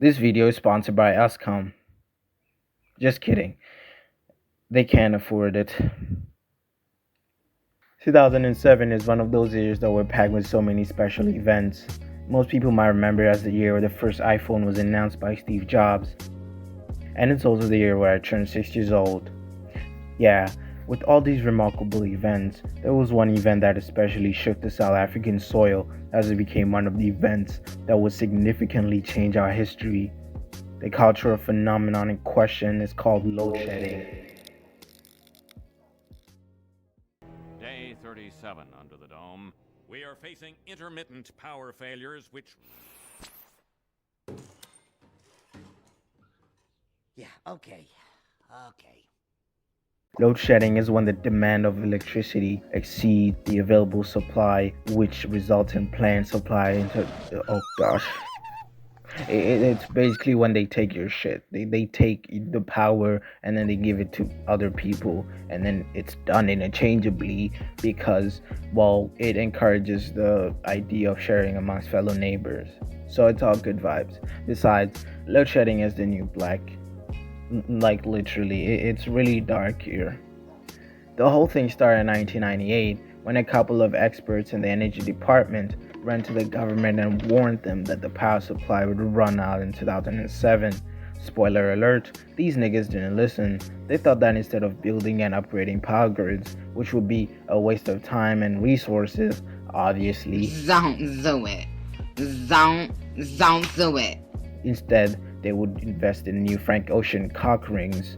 This video is sponsored by Uscom. Just kidding. They can't afford it. 2007 is one of those years that were packed with so many special events. Most people might remember as the year where the first iPhone was announced by Steve Jobs. And it's also the year where I turned 6 years old. Yeah, with all these remarkable events, there was one event that especially shook the South African soil as it became one of the events that would significantly change our history. The cultural phenomenon in question is called load shedding. Day 37 under the dome. We are facing intermittent power failures which... Yeah, okay. Load shedding is when the demand of electricity exceeds the available supply, which results in planned supply into... Oh gosh. It's basically when they take your shit. They take the power and then they give it to other people, and then it's done interchangeably because, well, it encourages the idea of sharing amongst fellow neighbors. So it's all good vibes. Besides, load shedding is the new black. Like literally, it's really dark here. The whole thing started in 1998 when a couple of experts in the energy department ran to the government and warned them that the power supply would run out in 2007. Spoiler alert, these niggas didn't listen. They thought that instead of building and upgrading power grids, which would be a waste of time and resources, obviously, instead they would invest in new Frank Ocean cock rings.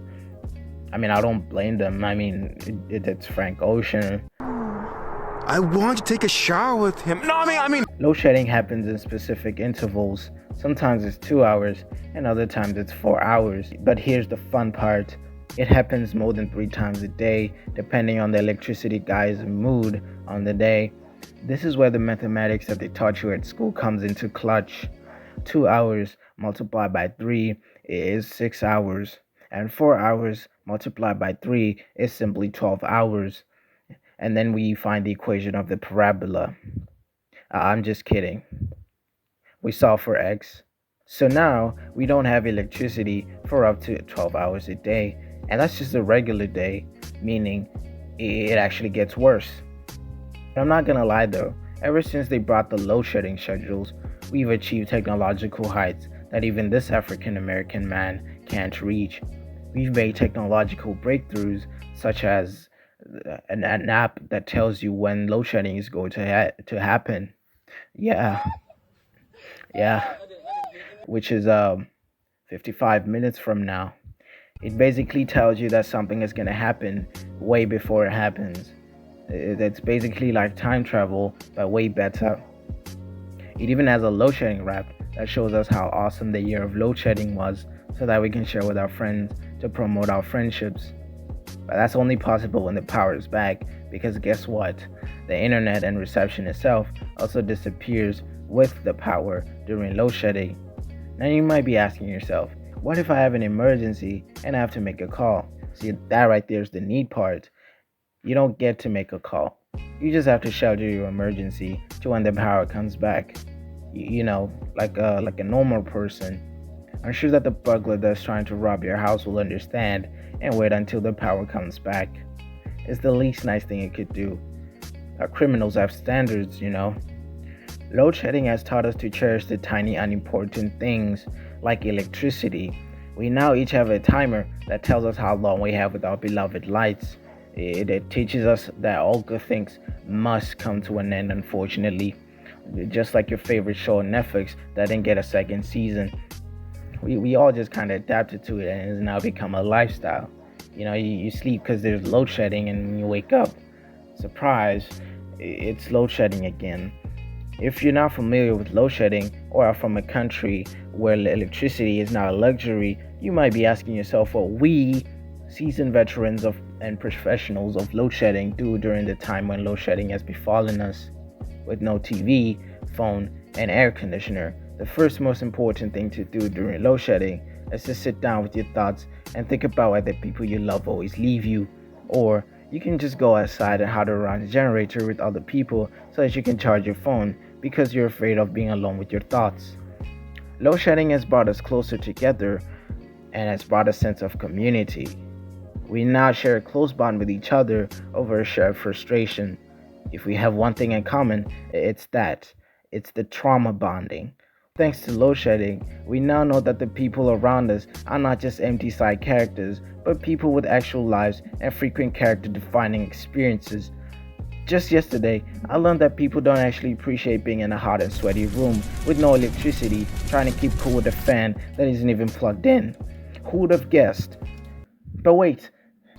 I mean, I don't blame them. I mean, it's Frank Ocean. I want to take a shower with him. No, I mean. Load shedding happens in specific intervals. Sometimes it's 2 hours, and other times it's 4 hours. But here's the fun part. It happens more than 3 times a day, depending on the electricity guy's mood on the day. This is where the mathematics that they taught you at school comes into clutch. 2 hours multiplied by 3 is 6 hours, and 4 hours multiplied by 3 is simply 12 hours. And then we find the equation of the parabola. I'm just kidding. We solve for x. So now we don't have electricity for up to 12 hours a day, and that's just a regular day, meaning it actually gets worse. But I'm not gonna lie though, ever since they brought the load shedding schedules, we've achieved technological heights that even this African American man can't reach. We've made technological breakthroughs such as an app that tells you when load shedding is going to happen. Yeah, which is 55 minutes from now. It basically tells you that something is going to happen way before it happens. It's basically like time travel, but way better. It even has a load shedding rap that shows us how awesome the year of load shedding was, so that we can share with our friends to promote our friendships. But that's only possible when the power is back, because guess what? The internet and reception itself also disappears with the power during load shedding. Now you might be asking yourself, what if I have an emergency and I have to make a call? See, that right there is the need part. You don't get to make a call. You just have to shelter your emergency to when the power comes back. You know, like a normal person. I'm sure that the burglar that's trying to rob your house will understand and wait until the power comes back. It's the least nice thing it could do. Our criminals have standards, you know. Load shedding has taught us to cherish the tiny unimportant things like electricity. We now each have a timer that tells us how long we have with our beloved lights. It teaches us that all good things must come to an end, unfortunately. Just like your favorite show on Netflix that didn't get a second season. We all just kind of adapted to it, and it has now become a lifestyle. You know, you sleep because there's load shedding, and when you wake up, surprise, it's load shedding again. If you're not familiar with load shedding or are from a country where electricity is not a luxury, you might be asking yourself what we, seasoned veterans and professionals of load shedding, do during the time when load shedding has befallen us. With no TV, phone, and air conditioner, the first most important thing to do during load shedding is to sit down with your thoughts and think about why the people you love always leave you. Or you can just go outside and huddle around the generator with other people so that you can charge your phone because you're afraid of being alone with your thoughts. Load shedding has brought us closer together and has brought a sense of community. We now share a close bond with each other over a shared frustration. If we have one thing in common, it's that. It's the trauma bonding. Thanks to load shedding, we now know that the people around us are not just empty side characters, but people with actual lives and frequent character defining experiences. Just yesterday, I learned that people don't actually appreciate being in a hot and sweaty room with no electricity, trying to keep cool with a fan that isn't even plugged in. Who would have guessed? But wait,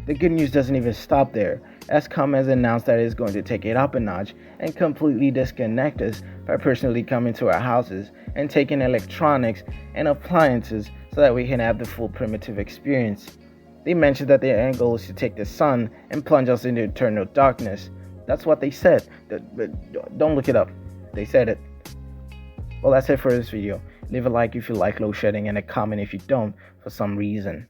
the good news doesn't even stop there. Escom has announced that it is going to take it up a notch and completely disconnect us by personally coming to our houses and taking electronics and appliances so that we can have the full primitive experience. They mentioned that their end goal is to take the sun and plunge us into eternal darkness. That's what they said. But don't look it up. They said it. Well, that's it for this video. Leave a like if you like load shedding and a comment if you don't for some reason.